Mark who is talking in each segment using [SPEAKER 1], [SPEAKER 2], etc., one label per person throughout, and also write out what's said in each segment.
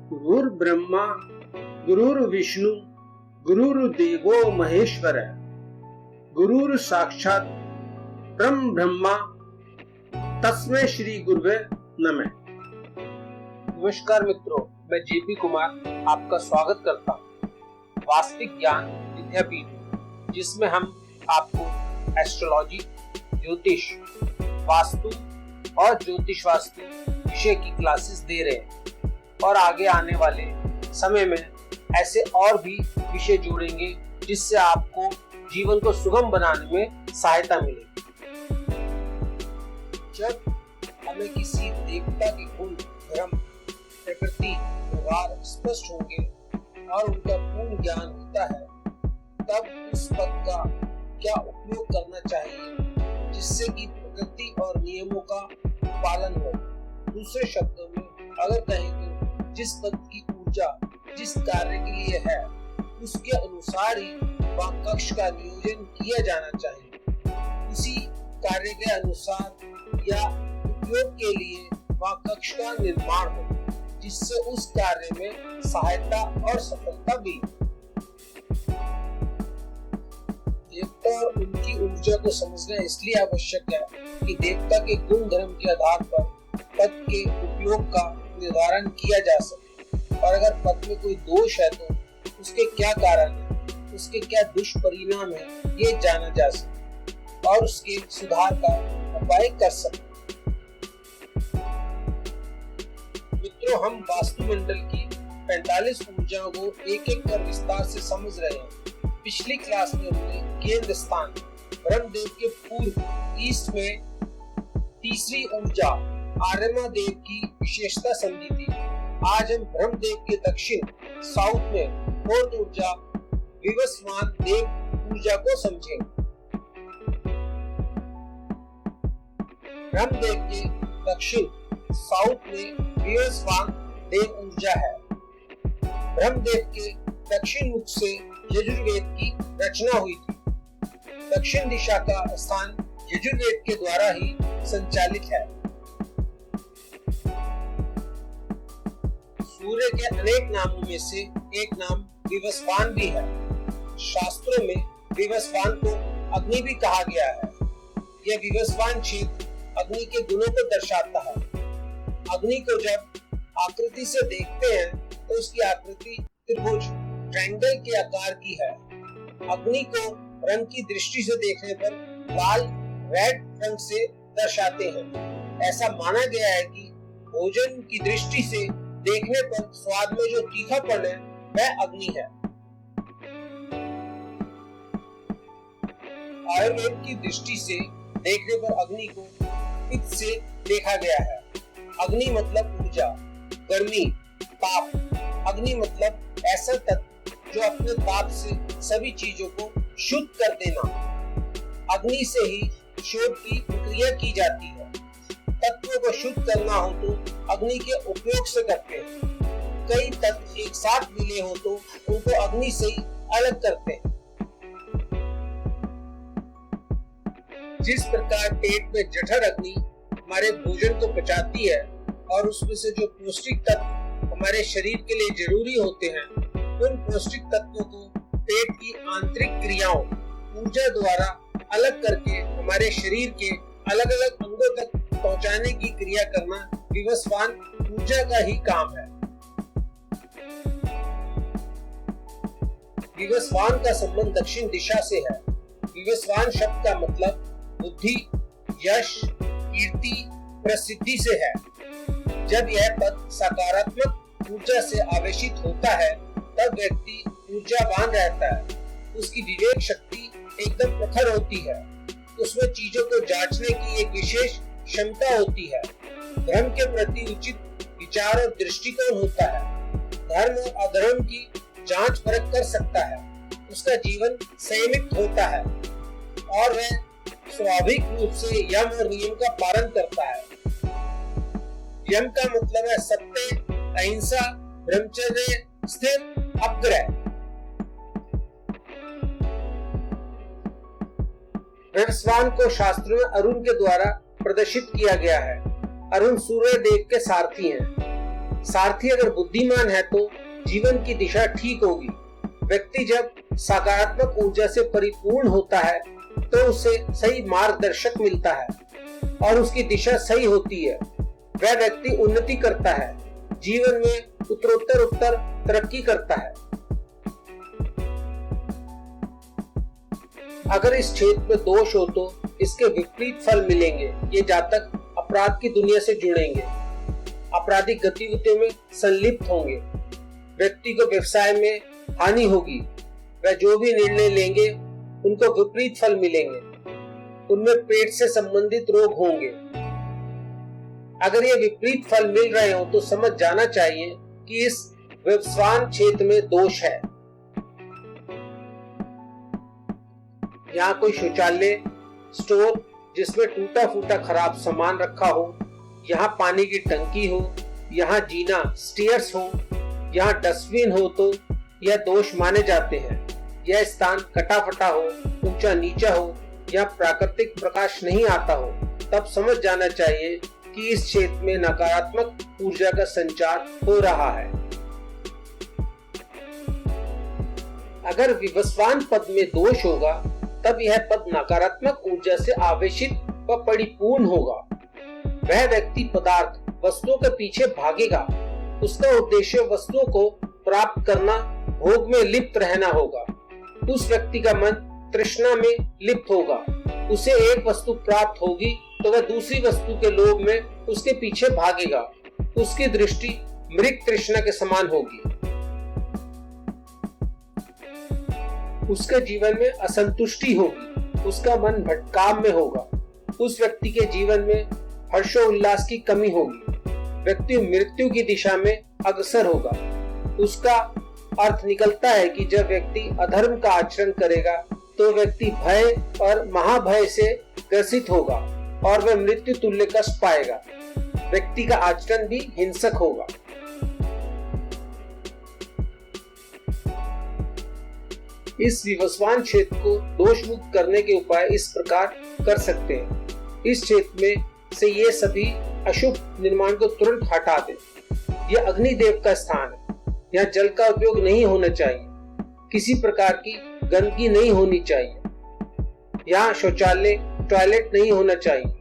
[SPEAKER 1] गुरु ब्रह्मा गुरुर् विष्णु गुरुर्देवो महेश्वर गुरुर् साक्षात परम ब्रह्मा तस्मै श्री गुरुवे नमः।
[SPEAKER 2] नमस्कार मित्रों, मैं जेपी कुमार आपका स्वागत करता हूँ वास्तविक ज्ञान विद्यापीठ, जिसमें हम आपको एस्ट्रोलॉजी, ज्योतिष, वास्तु और ज्योतिष वास्तु विषय की क्लासेस दे रहे हैं और आगे आने वाले समय में ऐसे और भी विषय जोड़ेंगे जिससे आपको जीवन को सुगम बनाने में सहायता मिलेगी। जब हमें किसी देवता के गुण, धर्म, प्रकृति, व्यवहार स्पष्ट होंगे और उनका पूर्ण ज्ञान होता है, तब उस पद का क्या उपयोग करना चाहिए जिससे कि प्रकृति और नियमों का पालन हो। दूसरे शब्दों में अगर कहें तो जिस पद की ऊर्जा जिस कार्य के लिए है उसके अनुसार ही वह कक्ष का नियोजन किया जाना चाहिए। उसी कार्य के अनुसार या उपयोग के लिए वह कक्ष का निर्माण हो जिससे उस कार्य में सहायता और सफलता मिले। देवता और उनकी ऊर्जा को समझना इसलिए आवश्यक है कि देवता के गुण धर्म के आधार पर पद के उपयोग का निर्धारण किया जा सके और अगर पद में कोई दोष है तो उसके क्या कारण है, उसके क्या दुष्परिणाम है, ये जाना जा सके और उसके सुधार का उपाय कर सके। मित्रों, हम वास्तुमंडल की 45 ऊर्जाओं को एक एक कर विस्तार से समझ रहे हैं। पिछली क्लास में हमने केंद्र स्थान ब्रह्मदेव के पूर्व ईस्ट में तीसरी ऊर्जा आर्यमा देव की विशेषता समझी थी। आज हम ब्रह्मदेव के दक्षिण साउथ में फोर्थ ऊर्जा विवस्वान देव ऊर्जा को समझेंगे। ब्रह्मदेव के दक्षिण साउथ में विवस्वान देव ऊर्जा है। ब्रह्मदेव के दक्षिण मुख से यजुर्वेद की रचना हुई थी। दक्षिण दिशा का स्थान यजुर्वेद के द्वारा ही संचालित है। सूर्य के अनेक नामों में से एक नाम विवस्वान भी है। शास्त्रों में विवस्वान को अग्नि भी कहा गया है। यह विवस्वान क्षेत्र अग्नि के गुणों को दर्शाता है। अग्नि को जब आकृति से देखते हैं तो उसकी आकृति त्रिभुज ट्रायंगल के आकार की है। अग्नि को रंग की दृष्टि से देखने पर लाल रेड रंग से दर्शाते हैं। ऐसा माना गया है कि भोजन की दृष्टि से देखने पर स्वाद में जो तीखापन है वह अग्नि है। आयुर्वेद की दृष्टि से देखने पर अग्नि को पित्त से देखा गया है। अग्नि मतलब ऊर्जा, गर्मी, ताप। अग्नि मतलब ऐसा तत्व जो अपने ताप से सभी चीजों को शुद्ध कर देना। अग्नि से ही शोध की प्रक्रिया की जाती है। तत्वों को शुद्ध करना हो तो अग्नि के उपयोग से करते हैं। कई तत्व एक साथ मिले हो तो उनको अग्नि से ही अलग करते हैं। जिस प्रकार पेट में जठर अग्नि हमारे भोजन को पचाती है और उसमें से जो पौष्टिक तत्व हमारे शरीर के लिए जरूरी होते हैं, उन पौष्टिक तत्वों को पेट की आंतरिक क्रियाओं ऊर्जा द्वारा अलग करके हमारे शरीर के अलग अलग अंगों तक पहुंचाने की क्रिया करना विवस्वान ऊर्जा का ही काम है। विवस्वान का संबंध दक्षिण दिशा से है। विवस्वान शब्द का मतलब बुद्धि, यश, कीर्ति, प्रसिद्धि से है। जब यह पद सकारात्मक ऊर्जा से आवेशित होता है तब व्यक्ति ऊर्जावान रहता है। उसकी विवेक शक्ति एकदम प्रखर होती है। उसमें चीजों को जांचने की एक विशेष क्षमता होती है। धर्म के प्रति उचित विचार और दृष्टिकोण होता है। धर्म और अधर्म की जांच परख कर सकता है। उसका जीवन संयमित होता है और वह स्वाभाविक रूप से यम और नियम का पालन करता है। यम का मतलब है सत्य, अहिंसा, ब्रह्मचर्य, स्थिर, अपग्रह। विवस्वान को शास्त्रों में अरुण के द्वारा प्रदर्शित किया गया है। अरुण सूर्य देव के सारथी हैं। सारथी अगर बुद्धिमान है तो जीवन की दिशा ठीक होगी। व्यक्ति जब सकारात्मक ऊर्जा से परिपूर्ण होता है तो उसे सही मार्गदर्शक मिलता है और उसकी दिशा सही होती है। वह व्यक्ति उन्नति करता है, जीवन में उत्तरोत्तर तरक्की करता है। अगर इस क्षेत्र में दोष हो तो इसके विपरीत फल मिलेंगे। ये जातक अपराध की दुनिया से जुड़ेंगे, आपराधिक गतिविधियों में संलिप्त होंगे, व्यक्ति को व्यवसाय में हानि होगी। वह जो भी निर्णय लेंगे उनको विपरीत फल मिलेंगे, उनमें पेट से संबंधित रोग होंगे। अगर ये विपरीत फल मिल रहे हो तो समझ जाना चाहिए कि इस व्यवसाय क्षेत्र में दोष है। यहाँ कोई शौचालय, स्टोर जिसमें टूटा फूटा खराब सामान रखा हो, यहाँ पानी की टंकी हो, यहाँ जीना स्टेयर्स हो, यहाँ डस्टबिन हो तो यह दोष माने जाते हैं। यह स्थान कटा फटा हो, ऊंचा नीचा हो, यहाँ प्राकृतिक प्रकाश नहीं आता हो, तब समझ जाना चाहिए कि इस क्षेत्र में नकारात्मक ऊर्जा का संचार हो रहा है। अगर विवस्वान पद में दोष होगा तब यह पद नकारात्मक ऊर्जा से आवेशित व परिपूर्ण होगा। वह व्यक्ति पदार्थ, वस्तुओं के पीछे भागेगा। उसका उद्देश्य वस्तुओं को प्राप्त करना, भोग में लिप्त रहना होगा। उस व्यक्ति का मन तृष्णा में लिप्त होगा। उसे एक वस्तु प्राप्त होगी तो वह दूसरी वस्तु के लोभ में उसके पीछे भागेगा। उसकी दृष्टि मृग तृष्णा के समान होगी। उसके जीवन में असंतुष्टि होगी, उसका मन भटकाव में होगा। उस व्यक्ति के जीवन में हर्षोल्लास की कमी होगी। व्यक्ति मृत्यु की दिशा में अग्रसर होगा। उसका अर्थ निकलता है कि जब व्यक्ति अधर्म का आचरण करेगा तो व्यक्ति भय और महाभय से ग्रसित होगा और वह मृत्यु तुल्य कष्ट पाएगा। व्यक्ति का आचरण भी हिंसक होगा। इस विवस्वान क्षेत्र को दोष मुक्त करने के उपाय इस प्रकार कर सकते हैं। इस क्षेत्र में से ये सभी अशुभ निर्माण को तुरंत हटा दें। यह अग्निदेव का स्थान है। यहाँ जल का उपयोग नहीं होना चाहिए। किसी प्रकार की गंदगी नहीं होनी चाहिए। यहाँ शौचालय, टॉयलेट नहीं होना चाहिए।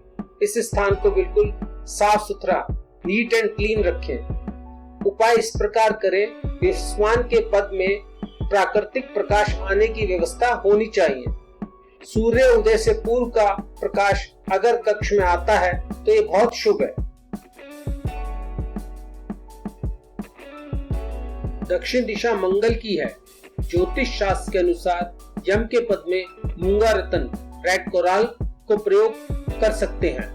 [SPEAKER 2] इस स्थान को बिल्कुल साफ सुथरा, नीट एंड क्लीन रखें। उपाय इस प्रकार करें, विवस्वान के पद में प्राकृतिक प्रकाश आने की व्यवस्था होनी चाहिए। सूर्य उदय से पूर्व का प्रकाश अगर कक्ष में आता है तो ये बहुत शुभ है। दक्षिण दिशा मंगल की है। ज्योतिष शास्त्र के अनुसार यम के पद में मूंगा रतन, रेड कोराल को प्रयोग कर सकते हैं।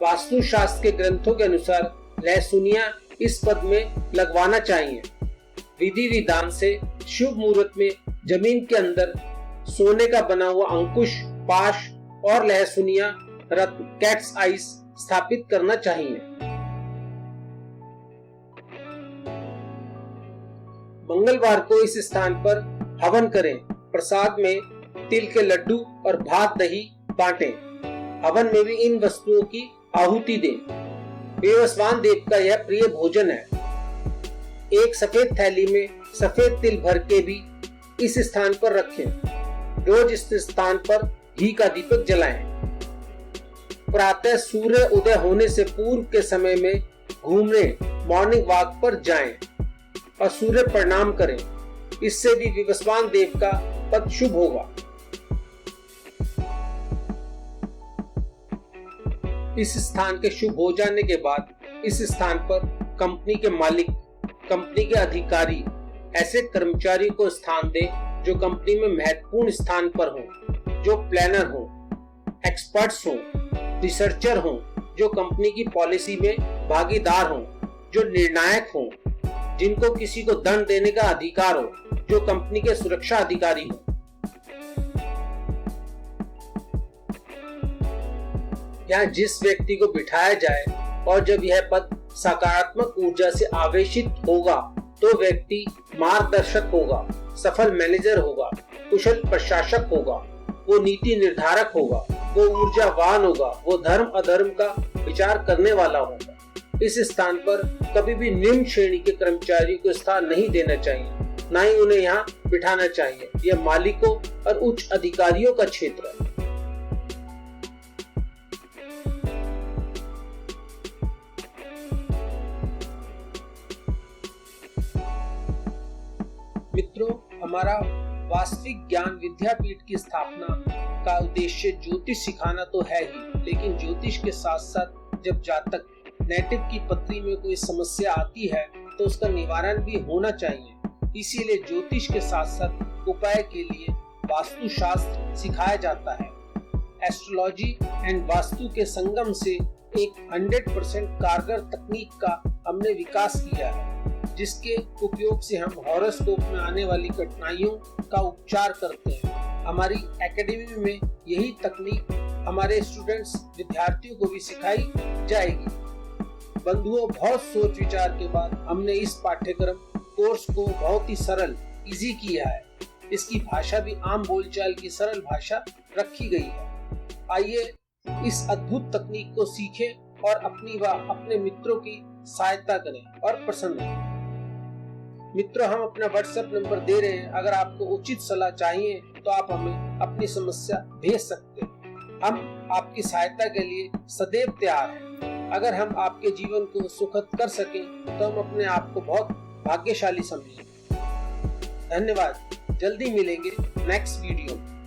[SPEAKER 2] वास्तु शास्त्र के ग्रंथों के अनुसार लहसुनिया इस पद में लगवाना चाहिए। विधि विधान से शुभ मुहूर्त में जमीन के अंदर सोने का बना हुआ अंकुश, पाश और लहसुनिया रत्न, कैट्स आइस स्थापित करना चाहिए। मंगलवार को इस स्थान पर हवन करें। प्रसाद में तिल के लड्डू और भात दही बांटें। हवन में भी इन वस्तुओं की आहुति दें। विवस्वान देव का यह प्रिय भोजन है। एक सफेद थैली में सफेद तिल भर के भी इस स्थान पर रखें। रोज इस स्थान पर घी का दीपक जलाएं। प्रातः सूर्य उदय होने से पूर्व के समय में घूमने, मॉर्निंग वॉक पर जाएं और सूर्य प्रणाम करें। इससे भी विवस्वान देव का पद शुभ होगा। इस स्थान के शुभ हो जाने के बाद इस स्थान पर कंपनी के मालिक, कंपनी के अधिकारी, ऐसे कर्मचारी को स्थान दें जो कंपनी में महत्वपूर्ण स्थान पर हों, जो प्लानर हों, एक्सपर्ट्स हों, रिसर्चर हों, जो कंपनी की पॉलिसी में भागीदार हों, जो निर्णायक हों, जिनको किसी को दंड देने का अधिकार हो, जो कंपनी के सुरक्षा अधिकारी हों। यहाँ जिस व्यक्ति को बिठाया जाए और जब यह पद सकारात्मक ऊर्जा से आवेशित होगा तो व्यक्ति मार्गदर्शक होगा, सफल मैनेजर होगा, कुशल प्रशासक होगा, वो नीति निर्धारक होगा, वो ऊर्जावान होगा, वो धर्म अधर्म का विचार करने वाला होगा।
[SPEAKER 1] इस स्थान पर कभी भी निम्न श्रेणी के कर्मचारियों को स्थान नहीं देना चाहिए, ना ही उन्हें यहाँ बिठाना चाहिए। यह मालिकों और उच्च अधिकारियों का क्षेत्र है। मित्रों, हमारा वास्तविक ज्ञान विद्यापीठ की स्थापना का उद्देश्य ज्योतिष सिखाना तो है ही, लेकिन ज्योतिष के साथ साथ जब जातक नेटिव की पत्री में कोई समस्या आती है तो उसका निवारण भी होना चाहिए। इसीलिए ज्योतिष के साथ साथ उपाय के लिए वास्तुशास्त्र सिखाया जाता है। एस्ट्रोलॉजी एंड वास्तु के संगम से एक 100% कारगर तकनीक का हमने विकास किया है, जिसके उपयोग से हम हॉरोस्कोप में आने वाली कठिनाइयों का उपचार करते हैं। हमारी एकेडमी में यही तकनीक हमारे स्टूडेंट्स विद्यार्थियों को भी सिखाई जाएगी। बंधुओं, बहुत सोच विचार के बाद हमने इस पाठ्यक्रम कोर्स को बहुत ही सरल इजी किया है। इसकी भाषा भी आम बोलचाल की सरल भाषा रखी गई है। आइए इस अद्भुत तकनीक को सीखें और अपनी व अपने मित्रों की सहायता करें और प्रसन्न रहें। मित्रों, हम अपना व्हाट्सएप नंबर दे रहे हैं। अगर आपको उचित सलाह चाहिए तो आप हमें अपनी समस्या भेज सकते हैं। हम आपकी सहायता के लिए सदैव तैयार हैं। अगर हम आपके जीवन को सुखद कर सकें तो हम अपने आप को बहुत भाग्यशाली समझेंगे। धन्यवाद। जल्दी मिलेंगे नेक्स्ट वीडियो में।